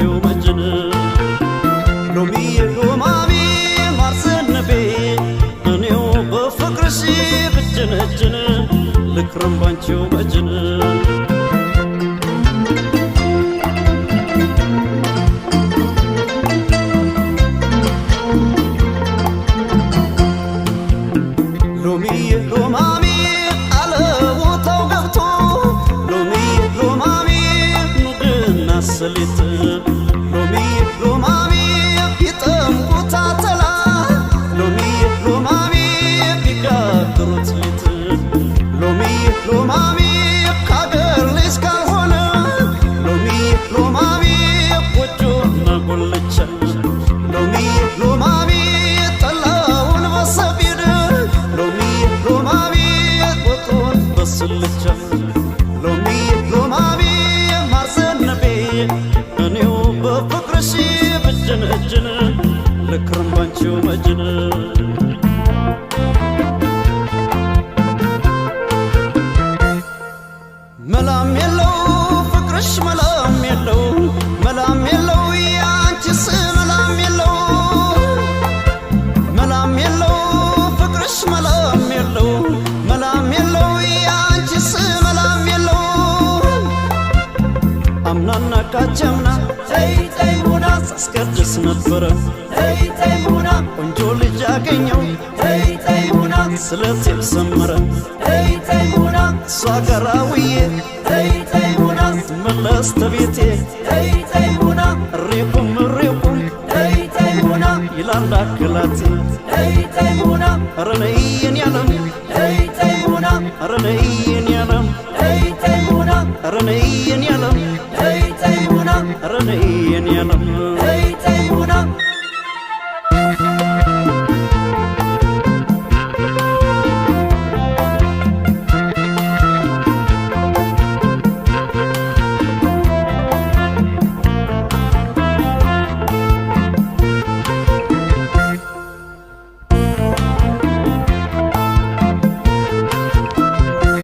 ባንቺው መጅን ሎሚዬ ሎማሜ ማርዘነቤ እኔው በፍቅርሽ ብጀነጅን ልክረም ባንቺው መጅን ሎሚዬ ሎማሜ አለ ቦታው ገብቶ ሎሚዬ ሎማሜ ኑግና ሰሊጥ ሎሚዬ ሎማሜ ቢጠምቁት አተላ ሎሚዬ ሎማሜ ቢጋግሩት ሊጥ ሎሚዬ ሎማሜ ካገር ልጅ ካልሆነ ሎሚዬ ሎማሜ ጎጆና ጎልቻ ሎሚዬ ሎማሜ ጠላውን በሰቢድ ሎሚዬ ሎማሜ ወጡን በስልቻ ሎሚዬ ሎማሜ ማርዘነቤ እኔው በፍቅርሽ ብጀነጅን ልክረም ባንቺው መጅን መላም የለው ፍቅርሽ መላም የለው መላም የለው ያንቺስ መላም የለው መላም የለው ፍቅርሽ መላም የለው መላም የለው ያንቺስ መላም የለው አምናና ካቸምና ተይ ተይ ሙና ሳስቀድስ ነበረ ተይ ተይ ሙና ቆንጆ ልጅ አገኘው ተይ ተይ ሙና ስለቴም ሰመረ ተይ ተይ ሙና እሷ ጋራውዬ ተይ ተይ ሙና ስመለስ ተቤቴ ተይ ተይ ሙና እሬኩም እሬኩም ተይ ተይ ሙና ይላል አክላቴ ተይ ተይ ሙና ኧረ ነይ የኔ ዓለም ተይ ተይ ሙና ኧረ ነይ የኔ ዓለም ተይ ተይ ሙና ኧረ ነይ